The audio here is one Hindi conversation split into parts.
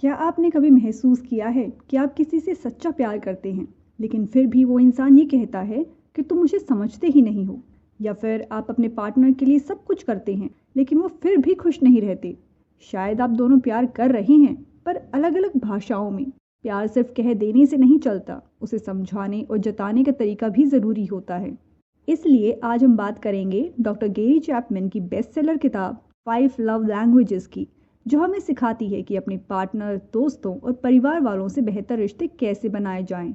क्या आपने कभी महसूस किया है कि आप किसी से सच्चा प्यार करते हैं, लेकिन फिर भी वो इंसान ये कहता है कि तुम मुझे समझते ही नहीं हो? या फिर आप अपने पार्टनर के लिए सब कुछ करते हैं, लेकिन वो फिर भी खुश नहीं रहते? शायद आप दोनों प्यार कर रहे हैं, पर अलग अलग भाषाओं में। प्यार सिर्फ कह देने से नहीं चलता, उसे समझाने और जताने का तरीका भी ज़रूरी होता है। इसलिए आज हम बात करेंगे डॉक्टर गैरी चैपमैन की बेस्ट सेलर किताब 5 लव लैंग्वेजेस की, जो हमें सिखाती है कि अपने पार्टनर, दोस्तों और परिवार वालों से बेहतर रिश्ते कैसे बनाए जाएं।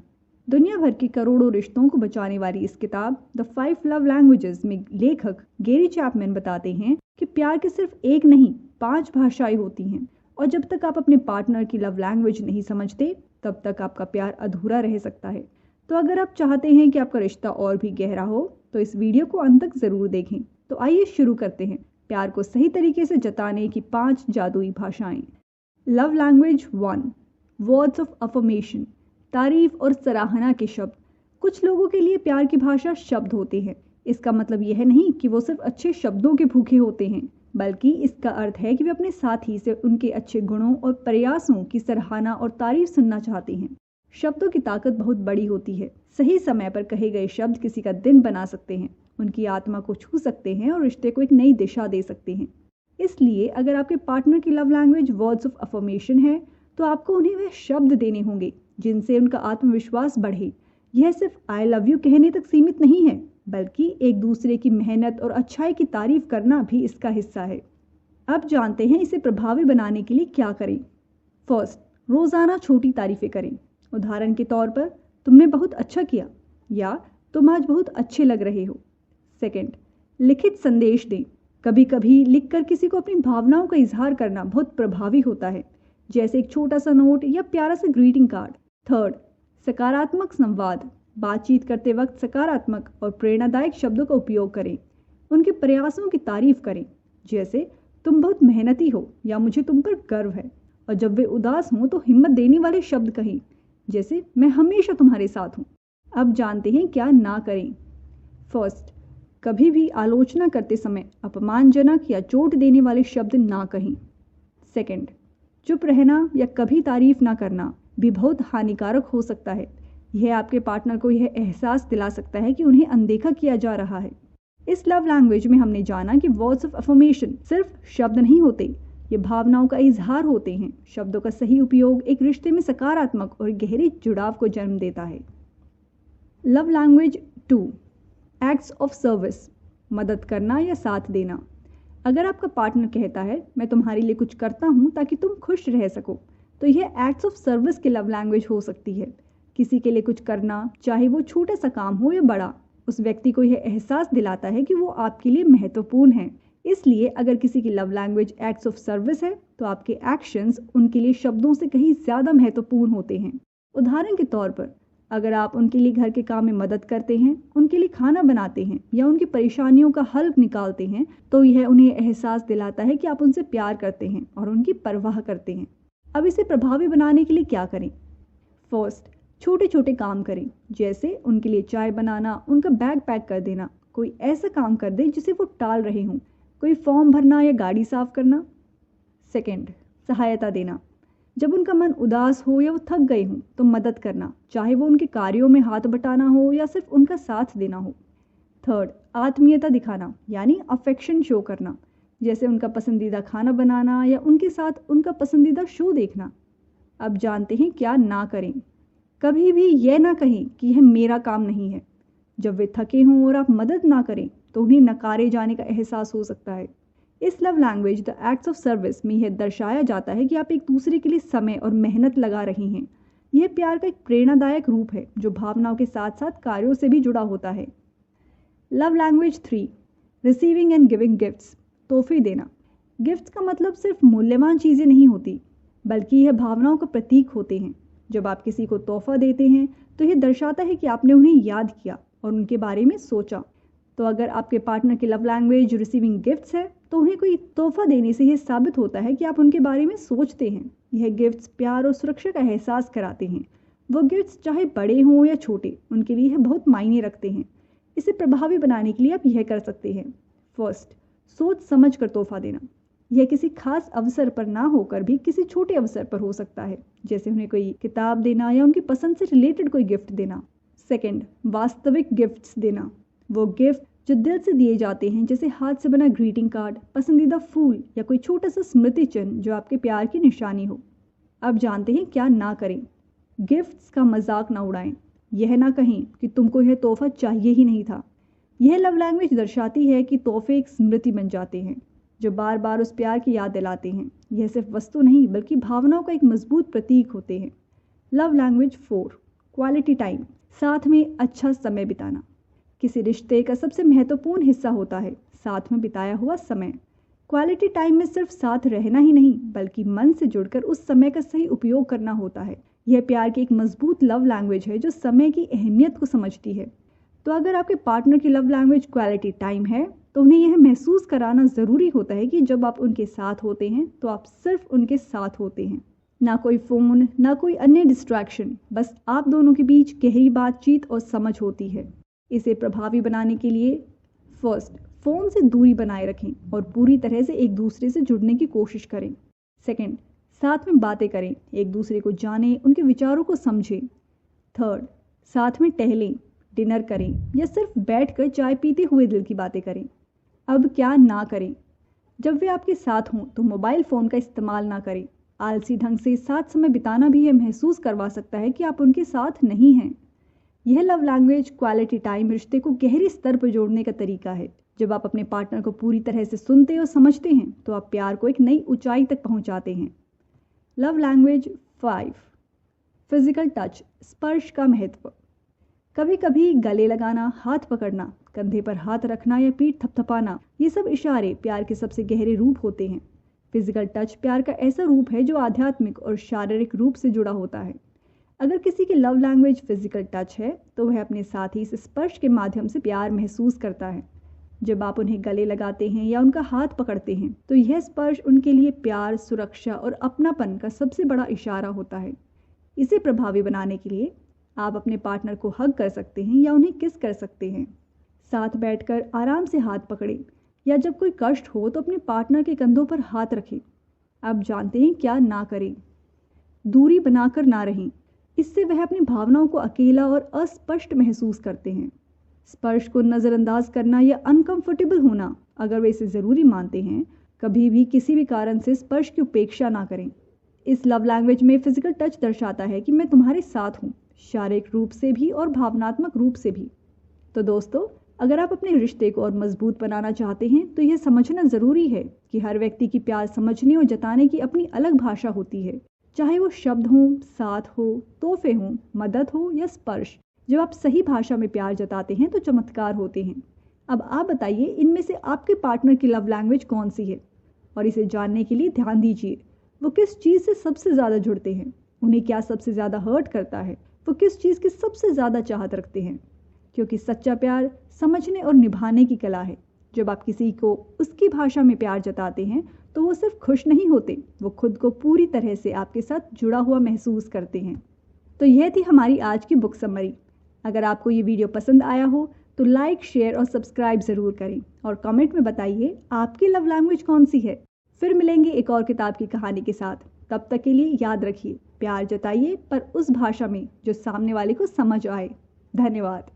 दुनिया भर के करोड़ों रिश्तों को बचाने वाली इस किताब द 5 लव लैंग्वेजेस में लेखक गैरी चैपमैन बताते हैं कि प्यार की सिर्फ एक नहीं, 5 भाषाएं होती हैं, और जब तक आप अपने पार्टनर की लव लैंग्वेज नहीं समझते, तब तक आपका प्यार अधूरा रह सकता है। तो अगर आप चाहते हैं कि आपका रिश्ता और भी गहरा हो, तो इस वीडियो को अंत तक ज़रूर देखें। तो आइए शुरू करते हैं प्यार को सही तरीके से जताने की 5 जादुई भाषाएं। Love language 1, words of affirmation, तारीफ और सराहना के शब्द। कुछ लोगों के लिए प्यार की भाषा शब्द होते हैं। इसका मतलब यह नहीं कि वो सिर्फ अच्छे शब्दों के भूखे होते हैं, बल्कि इसका अर्थ है कि वे अपने साथी से उनके अच्छे गुणों और प्रयासों की सराहना और तारीफ सुनना चाहते हैं। शब्दों की ताकत बहुत बड़ी होती है। सही समय पर कहे गए शब्द किसी का दिन बना सकते हैं, उनकी आत्मा को छू सकते हैं और रिश्ते को एक नई दिशा दे सकते हैं। इसलिए अगर आपके पार्टनर की love language words of affirmation है, तो आपको उन्हें वह शब्द देने होंगे जिनसे उनका आत्मविश्वास बढ़े। यह सिर्फ आई लव यू कहने तक सीमित नहीं है, बल्कि एक दूसरे की मेहनत और अच्छाई की तारीफ करना भी इसका हिस्सा है। अब जानते हैं इसे प्रभावी बनाने के लिए क्या करें। फर्स्ट, रोज़ाना छोटी तारीफें करें। उदाहरण के तौर पर, तुमने बहुत अच्छा किया या तुम आज बहुत अच्छे लग रहे हो। सेकंड, लिखित संदेश दें। कभी कभी लिखकर किसी को अपनी भावनाओं का इजहार करना बहुत प्रभावी होता है, जैसे एक छोटा सा नोट या प्यारा सा ग्रीटिंग कार्ड। थर्ड, सकारात्मक संवाद। बातचीत करते वक्त सकारात्मक और प्रेरणादायक शब्दों का उपयोग करें। उनके प्रयासों की तारीफ करें, जैसे तुम बहुत मेहनती हो या मुझे तुम पर गर्व है। और जब वे उदास हों तो हिम्मत देने वाले शब्द कहें, जैसे मैं हमेशा तुम्हारे साथ हूँ। अब जानते हैं क्या ना करें। फर्स्ट, कभी भी आलोचना करते समय अपमानजनक या चोट देने वाले शब्द ना कहें। सेकंड, चुप रहना या कभी तारीफ ना करना भी बहुत हानिकारक हो सकता है। यह आपके पार्टनर को यह एहसास दिला सकता है कि उन्हें अनदेखा किया जा रहा है। इस लव लैंग्वेज में हमने जाना कि वर्ड्स ऑफ अफर्मेशन सिर्फ शब्द नहीं होते, ये भावनाओं का इजहार होते हैं। शब्दों का सही उपयोग एक रिश्ते में सकारात्मक और गहरे जुड़ाव को जन्म देता है। Love language 2, acts of service, मदद करना या साथ देना। अगर आपका पार्टनर कहता है मैं तुम्हारे लिए कुछ करता हूँ ताकि तुम खुश रह सको, तो यह एक्ट्स ऑफ सर्विस की लव लैंग्वेज हो सकती है। किसी के लिए कुछ करना, चाहे वो छोटा सा काम हो या बड़ा, उस व्यक्ति को यह एहसास दिलाता है कि वो आपके लिए महत्वपूर्ण है। इसलिए अगर किसी की love language acts of service है, तो आपके एक्शंस उनके लिए शब्दों से कहीं ज़्यादा महत्वपूर्ण होते हैं। उदाहरण के तौर पर, अगर आप उनके लिए घर के काम में मदद करते हैं, उनके लिए खाना बनाते हैं या उनकी परेशानियों का हल निकालते हैं, तो यह उन्हें एहसास दिलाता है कि आप उनसे प्यार करते हैं और उनकी परवाह करते हैं। अब इसे प्रभावी बनाने के लिए क्या करें। फर्स्ट, छोटे छोटे काम करें, जैसे उनके लिए चाय बनाना, उनका बैग पैक कर देना। कोई ऐसा काम कर दे जिसे वो टाल रहे हों, कोई फॉर्म भरना या गाड़ी साफ करना। सेकंड, सहायता देना। जब उनका मन उदास हो या वो थक गए हों, तो मदद करना, चाहे वो उनके कार्यों में हाथ बटाना हो या सिर्फ उनका साथ देना हो। थर्ड, आत्मीयता दिखाना, यानी अफेक्शन शो करना, जैसे उनका पसंदीदा खाना बनाना या उनके साथ उनका पसंदीदा शो देखना। अब जानते हैं क्या ना करें। कभी भी यह ना कहें कि यह मेरा काम नहीं है। जब वे थके हों और आप मदद ना करें, तो उन्हें नकारे जाने का एहसास हो सकता है। इस love language the acts of service में यह दर्शाया जाता है कि आप एक दूसरे के लिए समय और मेहनत लगा रहे हैं। यह प्यार का एक प्रेरणादायक रूप है, जो भावनाओं के साथ साथ कार्यों से भी जुड़ा होता है। Love language 3, receiving end giving gifts, तोहफे देना। गिफ्ट्स का मतलब सिर्फ मूल्यवान चीज़ें नहीं होती, बल्कि यह भावनाओं का प्रतीक होते हैं। जब आप किसी को तोहफा देते हैं, तो यह दर्शाता है कि आपने उन्हें याद किया और उनके बारे में सोचा। तो अगर आपके पार्टनर की लव लैंग्वेज रिसीविंग गिफ्ट्स है, तो उन्हें कोई तोहफा देने से यह साबित होता है कि आप उनके बारे में सोचते हैं। यह गिफ्ट्स प्यार और सुरक्षा का एहसास कराते हैं। वो गिफ्ट्स चाहे बड़े हों या छोटे, उनके लिए यह बहुत मायने रखते हैं। इसे प्रभावी बनाने के लिए आप यह कर सकते हैं। फर्स्ट, सोच समझ कर तोहफा देना। यह किसी खास अवसर पर ना होकर भी किसी छोटे अवसर पर हो सकता है, जैसे उन्हें कोई किताब देना या उनकी पसंद से रिलेटेड कोई गिफ्ट देना। सेकंड, वास्तविक गिफ्ट्स देना। वो गिफ्ट जो दिल से दिए जाते हैं, जैसे हाथ से बना ग्रीटिंग कार्ड, पसंदीदा फूल या कोई छोटा सा स्मृति चिन्ह जो आपके प्यार की निशानी हो। अब जानते हैं क्या ना करें। गिफ्ट्स का मजाक ना उड़ाएं। यह ना कहें कि तुमको यह तोहफा चाहिए ही नहीं था। यह लव लैंग्वेज दर्शाती है कि तोहफे एक स्मृति बन जाते हैं जो बार बार उस प्यार की याद दिलाते हैं। यह सिर्फ वस्तु नहीं बल्कि भावनाओं का एक मजबूत प्रतीक होते हैं। Love language 4, quality time. साथ में अच्छा समय बिताना किसी रिश्ते का सबसे महत्वपूर्ण हिस्सा होता है, साथ में बिताया हुआ समय। क्वालिटी टाइम में सिर्फ साथ रहना ही नहीं बल्कि मन से जुड़कर उस समय का सही उपयोग करना होता है। यह प्यार की एक मजबूत लव लैंग्वेज है जो समय की अहमियत को समझती है। तो अगर आपके पार्टनर की लव लैंग्वेज क्वालिटी टाइम है तो उन्हें यह महसूस कराना ज़रूरी होता है कि जब आप उनके साथ होते हैं तो आप सिर्फ उनके साथ होते हैं, ना कोई फ़ोन, ना कोई अन्य डिस्ट्रैक्शन, बस आप दोनों के बीच गहरी बातचीत और समझ होती है। इसे प्रभावी बनाने के लिए फर्स्ट, फ़ोन से दूरी बनाए रखें और पूरी तरह से एक दूसरे से जुड़ने की कोशिश करें। सेकंड, साथ में बातें करें, एक दूसरे को जानें, उनके विचारों को समझें। थर्ड, साथ में टहलें, डिनर करें या सिर्फ बैठकर चाय पीते हुए दिल की बातें करें। अब क्या ना करें। जब वे आपके साथ हों तो मोबाइल फ़ोन का इस्तेमाल ना करें। आलसी ढंग से साथ समय बिताना भी यह महसूस करवा सकता है कि आप उनके साथ नहीं हैं। यह लव लैंग्वेज क्वालिटी टाइम रिश्ते को गहरे स्तर पर जोड़ने का तरीका है। जब आप अपने पार्टनर को पूरी तरह से सुनते और समझते हैं तो आप प्यार को एक नई ऊंचाई तक पहुंचाते हैं। लव लैंग्वेज 5, फिजिकल टच, स्पर्श का महत्व। कभी कभी गले लगाना, हाथ पकड़ना, कंधे पर हाथ रखना या पीठ थपथपाना, ये सब इशारे प्यार के सबसे गहरे रूप होते हैं। फिजिकल टच प्यार का ऐसा रूप है जो आध्यात्मिक और शारीरिक रूप से जुड़ा होता है। अगर किसी की लव लैंग्वेज फिजिकल टच है तो वह अपने साथी से स्पर्श के माध्यम से प्यार महसूस करता है। जब आप उन्हें गले लगाते हैं या उनका हाथ पकड़ते हैं तो यह स्पर्श उनके लिए प्यार, सुरक्षा और अपनापन का सबसे बड़ा इशारा होता है। इसे प्रभावी बनाने के लिए आप अपने पार्टनर को हग कर सकते हैं या उन्हें किस कर सकते हैं। साथ बैठकर आराम से हाथ पकड़ें या जब कोई कष्ट हो तो अपने पार्टनर के कंधों पर हाथ रखें। अब जानते हैं क्या ना करें। दूरी बनाकर ना रहें, इससे वह अपनी भावनाओं को अकेला और अस्पष्ट महसूस करते हैं। स्पर्श को नज़रअंदाज करना या अनकंफर्टेबल होना, अगर वे इसे ज़रूरी मानते हैं, कभी भी किसी भी कारण से स्पर्श की उपेक्षा ना करें। इस लव लैंग्वेज में फिजिकल टच दर्शाता है कि मैं तुम्हारे साथ हूँ, शारीरिक रूप से भी और भावनात्मक रूप से भी। तो दोस्तों, अगर आप अपने रिश्ते को और मजबूत बनाना चाहते हैं तो यह समझना ज़रूरी है कि हर व्यक्ति की प्यार समझने और जताने की अपनी अलग भाषा होती है। चाहे वो शब्द हों, साथ हो, तोहफे हों, मदद हो या स्पर्श, जब आप सही भाषा में प्यार जताते हैं तो चमत्कार होते हैं। अब आप बताइए, इनमें से आपके पार्टनर की लव लैंग्वेज कौन सी है? और इसे जानने के लिए ध्यान दीजिए, वो किस चीज़ से सबसे ज़्यादा जुड़ते हैं, उन्हें क्या सबसे ज़्यादा हर्ट करता है, वो किस चीज़ की सबसे ज़्यादा चाहत रखते हैं। क्योंकि सच्चा प्यार समझने और निभाने की कला है। जब आप किसी को उसकी भाषा में प्यार जताते हैं तो वो सिर्फ खुश नहीं होते, वो खुद को पूरी तरह से आपके साथ जुड़ा हुआ महसूस करते हैं। तो यह थी हमारी आज की बुक समरी। अगर आपको ये वीडियो पसंद आया हो तो लाइक, शेयर और सब्सक्राइब ज़रूर करें और कमेंट में बताइए आपकी लव लैंग्वेज कौन सी है। फिर मिलेंगे एक और किताब की कहानी के साथ। तब तक के लिए याद रखिए, प्यार जताइए पर उस भाषा में जो सामने वाले को समझ आए। धन्यवाद।